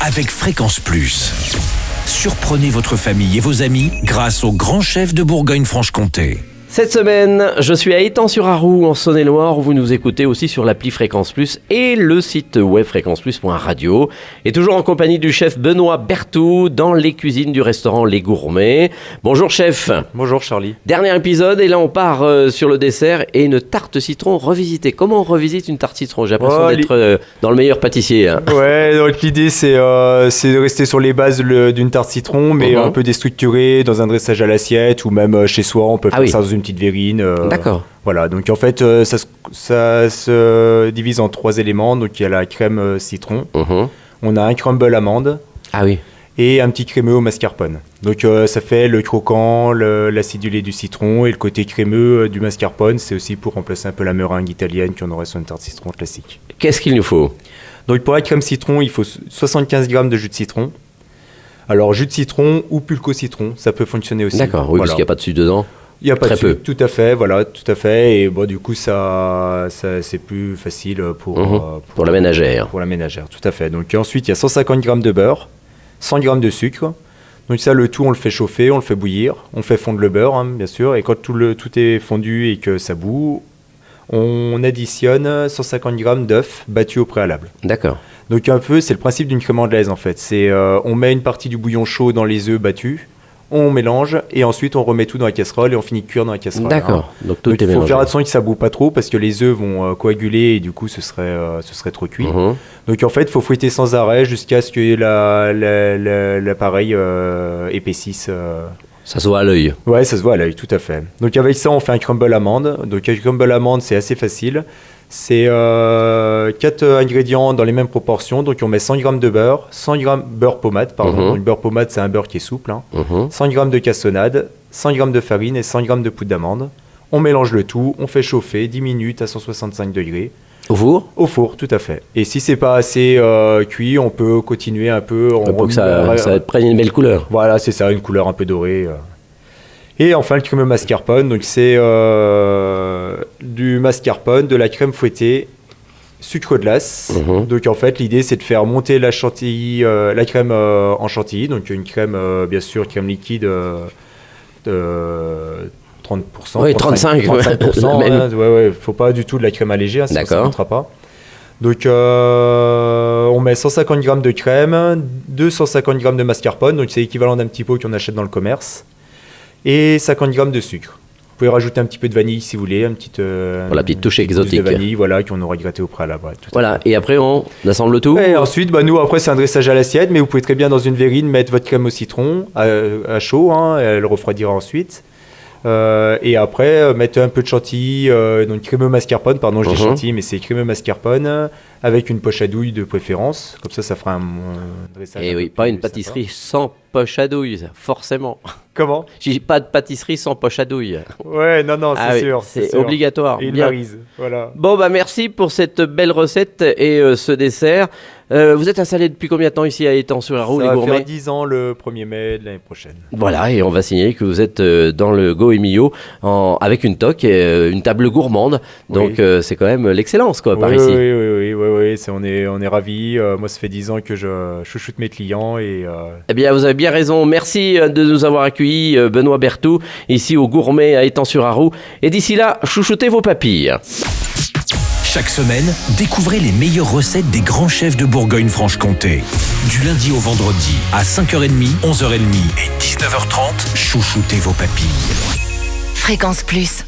avec Fréquence Plus. Surprenez votre famille et vos amis grâce au grand chef de Bourgogne-Franche-Comté. Cette semaine, je suis à Étang-sur-Arroux en Saône-et-Loire où vous nous écoutez aussi sur l'appli Fréquence Plus et le site web fréquenceplus.radio. Et toujours en compagnie du chef Benoît Berthoud dans les cuisines du restaurant Les Gourmets. Bonjour chef. Bonjour Charlie. Dernier épisode et là on part sur le dessert et une tarte citron revisitée. Comment on revisite une tarte citron? J'ai l'impression d'être dans le meilleur pâtissier. Hein. Ouais, donc l'idée c'est de rester sur les bases d'une tarte citron mais un peu déstructurée dans un dressage à l'assiette ou même chez soi on peut faire ça dans une petite verrine. D'accord. Voilà, donc en fait ça se divise en 3 éléments. Donc il y a la crème citron, on a un crumble amande et un petit crémeux au mascarpone. Donc ça fait le croquant, l'acidulé du citron et le côté crémeux du mascarpone. C'est aussi pour remplacer un peu la meringue italienne qu'on aurait sur une tarte citron classique. Qu'est-ce qu'il nous faut? Donc pour la crème citron, il faut 75 g de jus de citron. Alors jus de citron ou pulco citron, ça peut fonctionner aussi. D'accord, oui, parce qu'il n'y a pas de sucre dedans. Il n'y a pas très de peu. sucre, tout à fait, voilà, tout à fait. Et bon, du coup, ça c'est plus facile pour la ménagère. Pour la ménagère, tout à fait. Donc ensuite, il y a 150 g de beurre, 100 g de sucre. Donc ça, le tout, on le fait chauffer, on le fait bouillir, on fait fondre le beurre, hein, bien sûr. Et quand tout est fondu et que ça bout, on additionne 150 g d'œufs battus au préalable. D'accord. Donc un peu, c'est le principe d'une crème anglaise en fait. C'est on met une partie du bouillon chaud dans les œufs battus. On mélange et ensuite on remet tout dans la casserole et on finit de cuire dans la casserole. D'accord. Hein. Donc tout est mélangé. Il faut faire attention que ça boue pas trop parce que les œufs vont coaguler et du coup ce serait trop cuit. Donc en fait il faut fouetter sans arrêt jusqu'à ce que l'appareil épaississe. Ça se voit à l'œil. Ouais, ça se voit à l'œil, tout à fait. Donc avec ça on fait un crumble amande. Donc un crumble amande c'est assez facile. C'est 4 ingrédients dans les mêmes proportions. Donc on met 100 g de beurre, 100 g beurre pommade, pardon. Donc beurre pommade c'est un beurre qui est souple. Hein. 100 g de cassonade, 100 g de farine et 100 g de poudre d'amande. On mélange le tout, on fait chauffer 10 minutes à 165 degrés. Au four? Au four, tout à fait. Et si c'est pas assez cuit, on peut continuer un peu. Pour que ça prenne une belle couleur. Voilà, c'est ça, une couleur un peu dorée. Et enfin le crémeux mascarpone, donc c'est du mascarpone, de la crème fouettée, sucre glace. Donc en fait l'idée c'est de faire monter la crème en chantilly, donc une crème bien sûr crème liquide de 30%. Oui, 35%. Ouais, faut pas du tout de la crème allégée, hein, sinon ça ne montera pas. Donc on met 150 g de crème, 250 g de mascarpone, donc c'est l'équivalent d'un petit pot qu'on achète dans le commerce. Et 50 g de sucre. Vous pouvez rajouter un petit peu de vanille si vous voulez, pour la petite touche exotique. De vanille, voilà, qu'on aurait gratté au préalable. Ouais, voilà, et après on assemble tout. Et ensuite, nous après c'est un dressage à l'assiette, mais vous pouvez très bien dans une verrine mettre votre crème au citron à chaud, hein, elle refroidira ensuite. Et après mettre un peu de chantilly, donc crémeux mascarpone, pardon, je dis chantilly, mais c'est crémeux mascarpone avec une poche à douille de préférence. Comme ça fera un dressage. Et oui, pas une pâtisserie sans poche à douille, forcément. Comment? Je dis pas de pâtisserie sans poche à douille. Ouais, non, c'est sûr. C'est obligatoire. Et une maryse, voilà. Bon, merci pour cette belle recette et ce dessert. Vous êtes installé depuis combien de temps ici à Étang-sur-Arroux, les Gourmets? Ça va faire 10 ans le 1er mai de l'année prochaine. Voilà, et on va signaler que vous êtes dans le Goemio avec une toque et une table gourmande. Donc c'est quand même l'excellence par ici. Oui, on est ravis. Moi, ça fait 10 ans que je chouchoute mes clients. Eh bien, vous avez bien raison. Merci de nous avoir accueillis, Benoît Berthoud, ici au Gourmet à Étang-sur-Arroux. Et d'ici là, chouchoutez vos papilles. Chaque semaine, découvrez les meilleures recettes des grands chefs de Bourgogne-Franche-Comté. Du lundi au vendredi, à 5h30, 11h30 et 19h30, chouchoutez vos papilles. Fréquence Plus.